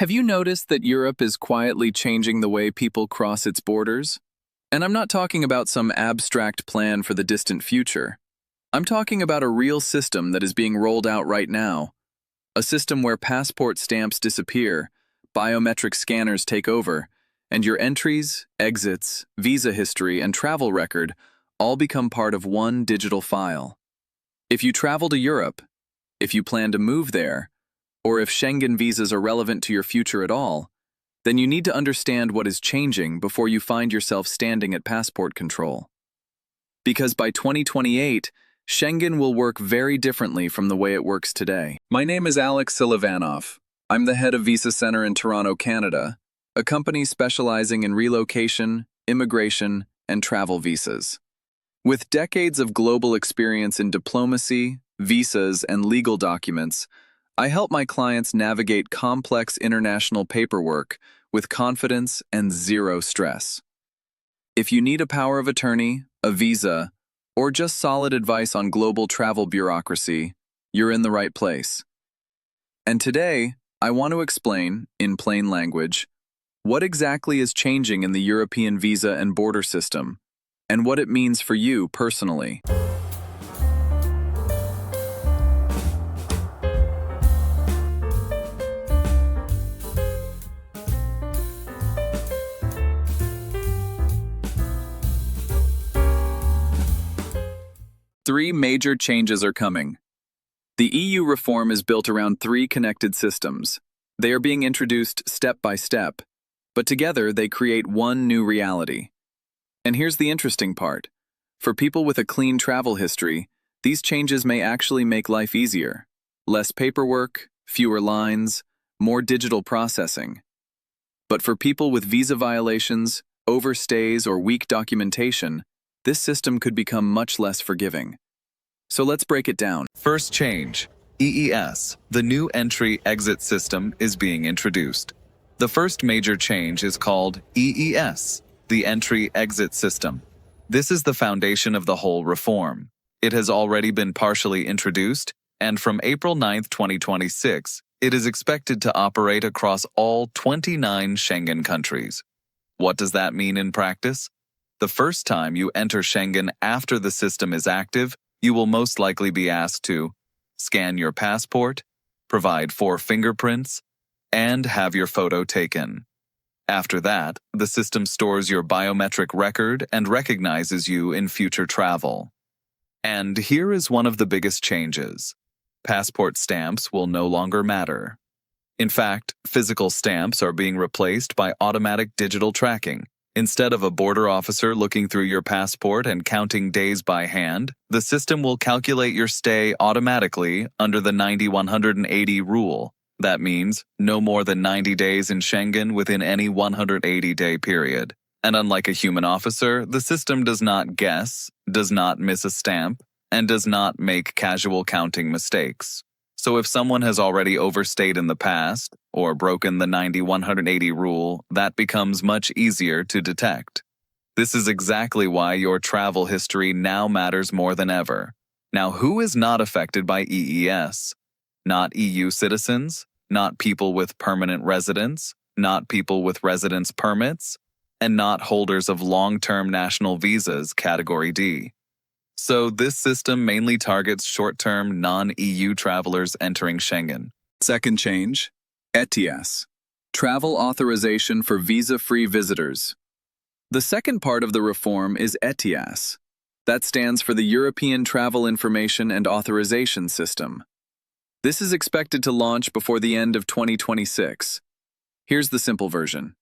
Have you noticed that Europe is quietly changing the way people cross its borders? And I'm not talking about some abstract plan for the distant future. I'm talking about a real system that is being rolled out right now. A system where passport stamps disappear, biometric scanners take over, and your entries, exits, visa history, and travel record all become part of one digital file. If you travel to Europe, if you plan to move there, or if Schengen visas are relevant to your future at all, then you need to understand what is changing before you find yourself standing at passport control. Because by 2028, Schengen will work very differently from the way it works today. My name is Alex Silivanoff. I'm the head of Visa Center in Toronto, Canada, a company specializing in relocation, immigration, and travel visas. With decades of global experience in diplomacy, visas, and legal documents, I help my clients navigate complex international paperwork with confidence and zero stress. If you need a power of attorney, a visa, or just solid advice on global travel bureaucracy, you're in the right place. And today, I want to explain, in plain language, what exactly is changing in the European visa and border system, and what it means for you personally. Three major changes are coming. The EU reform is built around three connected systems. They are being introduced step by step, but together they create one new reality. And here's the interesting part. For people with a clean travel history, these changes may actually make life easier. Less paperwork, fewer lines, more digital processing. But for people with visa violations, overstays, or weak documentation, this system could become much less forgiving. So let's break it down. First change, EES, the new entry-exit system, is being introduced. The first major change is called EES, the entry-exit system. This is the foundation of the whole reform. It has already been partially introduced, and from April 9, 2026, it is expected to operate across all 29 Schengen countries. What does that mean in practice? The first time you enter Schengen after the system is active, you will most likely be asked to scan your passport, provide 4 fingerprints, and have your photo taken. After that, the system stores your biometric record and recognizes you in future travel. And here is one of the biggest changes. Passport stamps will no longer matter. In fact, physical stamps are being replaced by automatic digital tracking. Instead of a border officer looking through your passport and counting days by hand, the system will calculate your stay automatically under the 90-180 rule. That means no more than 90 days in Schengen within any 180-day period. And unlike a human officer, the system does not guess, does not miss a stamp, and does not make casual counting mistakes. So if someone has already overstayed in the past, or broken the 90-180 rule, that becomes much easier to detect. This is exactly why your travel history now matters more than ever. Now, who is not affected by EES? Not EU citizens, not people with permanent residence, not people with residence permits, and not holders of long-term national visas, Category D. So this system mainly targets short-term non-EU travelers entering Schengen. Second change, ETIAS, Travel Authorization for Visa-Free Visitors. The second part of the reform is ETIAS. That stands for the European Travel Information and Authorization System. This is expected to launch before the end of 2026. Here's the simple version.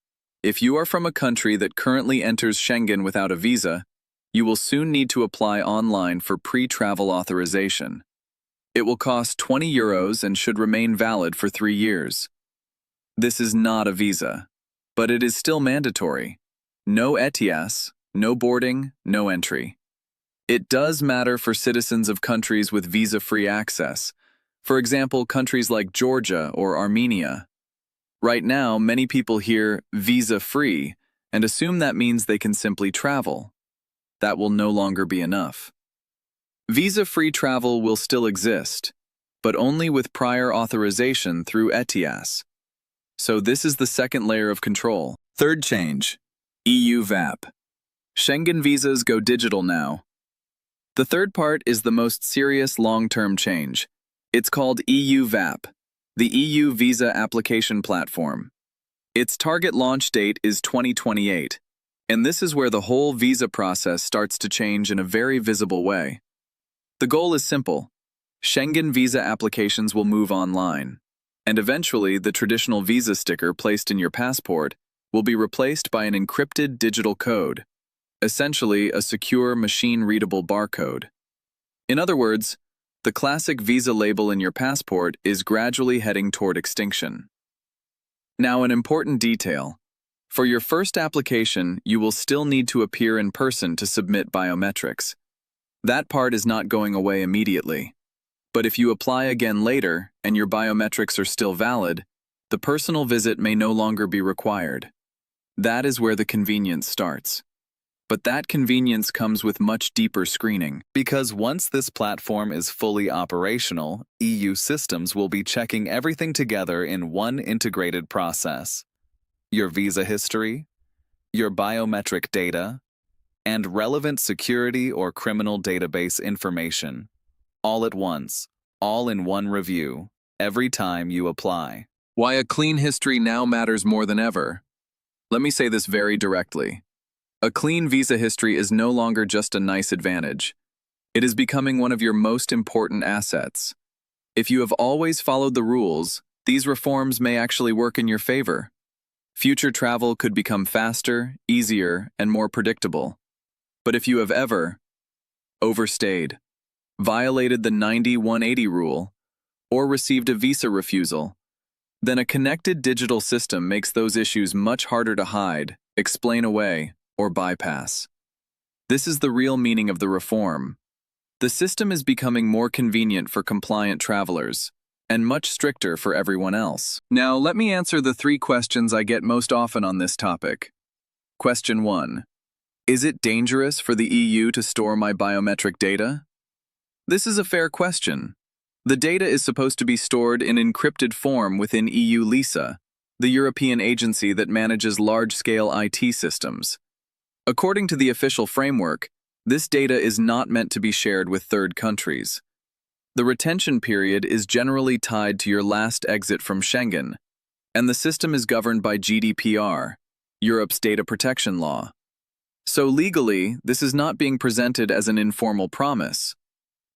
If you are from a country that currently enters Schengen without a visa, you will soon need to apply online for pre-travel authorization. It will cost €20 and should remain valid for 3 years. This is not a visa, but it is still mandatory. No ETIAS, no boarding, no entry. It does matter for citizens of countries with visa-free access, for example, countries like Georgia or Armenia. Right now, many people hear visa-free and assume that means they can simply travel. That will no longer be enough. Visa-free travel will still exist, but only with prior authorization through ETIAS. So this is the second layer of control. Third change, EU VAP. Schengen visas go digital now. The third part is the most serious long-term change. It's called EU VAP, the EU Visa Application Platform. Its target launch date is 2028, and this is where the whole visa process starts to change in a very visible way. The goal is simple. Schengen visa applications will move online, and eventually the traditional visa sticker placed in your passport will be replaced by an encrypted digital code, essentially a secure machine-readable barcode. In other words, the classic visa label in your passport is gradually heading toward extinction. Now, an important detail. For your first application, you will still need to appear in person to submit biometrics. That part is not going away immediately. But if you apply again later and your biometrics are still valid, the personal visit may no longer be required. That is where the convenience starts. But that convenience comes with much deeper screening. Because once this platform is fully operational, EU systems will be checking everything together in one integrated process. Your visa history, your biometric data, and relevant security or criminal database information, all at once, all in one review, every time you apply. Why a clean history now matters more than ever. Let me say this very directly. A clean visa history is no longer just a nice advantage. It is becoming one of your most important assets. If you have always followed the rules, these reforms may actually work in your favor. Future travel could become faster, easier, and more predictable. But if you have ever overstayed, violated the 90-180 rule, or received a visa refusal, then a connected digital system makes those issues much harder to hide, explain away, or bypass. This is the real meaning of the reform. The system is becoming more convenient for compliant travelers, and much stricter for everyone else. Now, let me answer the 3 questions I get most often on this topic. Question 1. Is it dangerous for the EU to store my biometric data? This is a fair question. The data is supposed to be stored in encrypted form within EU LISA, the European agency that manages large-scale IT systems. According to the official framework, this data is not meant to be shared with third countries. The retention period is generally tied to your last exit from Schengen, and the system is governed by GDPR, Europe's data protection law. So legally, this is not being presented as an informal promise.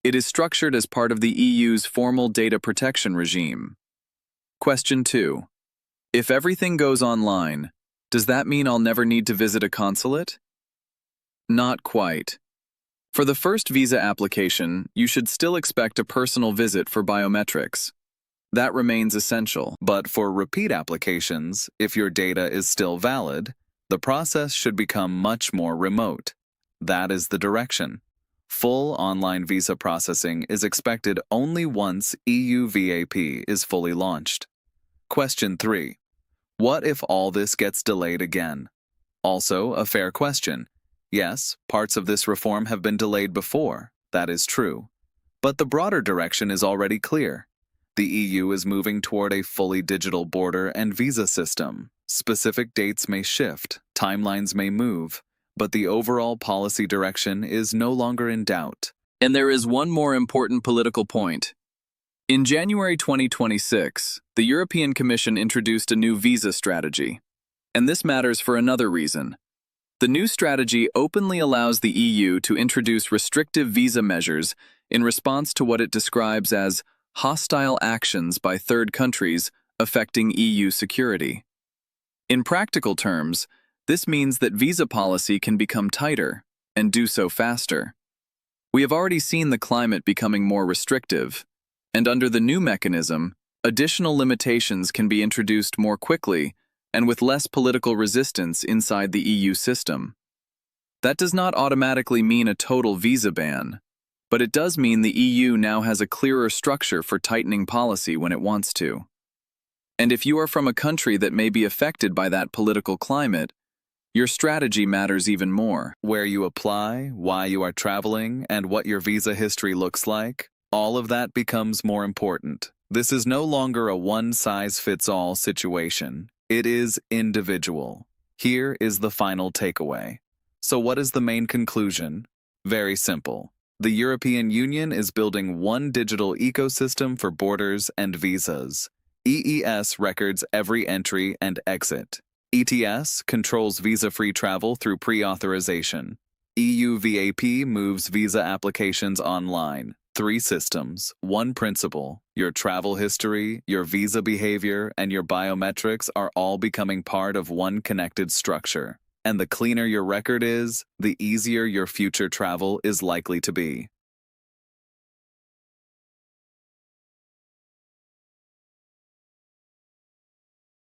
It is structured as part of the EU's formal data protection regime. Question 2. If everything goes online, does that mean I'll never need to visit a consulate? Not quite. For the first visa application, you should still expect a personal visit for biometrics. That remains essential. But for repeat applications, if your data is still valid, the process should become much more remote. That is the direction. Full online visa processing is expected only once EU VAP is fully launched. Question 3. What if all this gets delayed again? Also a fair question. Yes, parts of this reform have been delayed before, that is true. But the broader direction is already clear. The EU is moving toward a fully digital border and visa system. Specific dates may shift, timelines may move, but the overall policy direction is no longer in doubt. And there is one more important political point. In January 2026, the European Commission introduced a new visa strategy. And this matters for another reason. The new strategy openly allows the EU to introduce restrictive visa measures in response to what it describes as hostile actions by third countries affecting EU security. In practical terms, this means that visa policy can become tighter and do so faster. We have already seen the climate becoming more restrictive, and under the new mechanism, additional limitations can be introduced more quickly and with less political resistance inside the EU system. That does not automatically mean a total visa ban, but it does mean the EU now has a clearer structure for tightening policy when it wants to. And if you are from a country that may be affected by that political climate, your strategy matters even more. Where you apply, why you are traveling, and what your visa history looks like, all of that becomes more important. This is no longer a one-size-fits-all situation. It is individual. Here is the final takeaway. So what is the main conclusion? Very simple. The European Union is building one digital ecosystem for borders and visas. EES records every entry and exit. ETIAS controls visa-free travel through pre-authorization. EU VAP moves visa applications online. 3 systems, 1 principle. Your travel history, your visa behavior, and your biometrics are all becoming part of one connected structure. And the cleaner your record is, the easier your future travel is likely to be.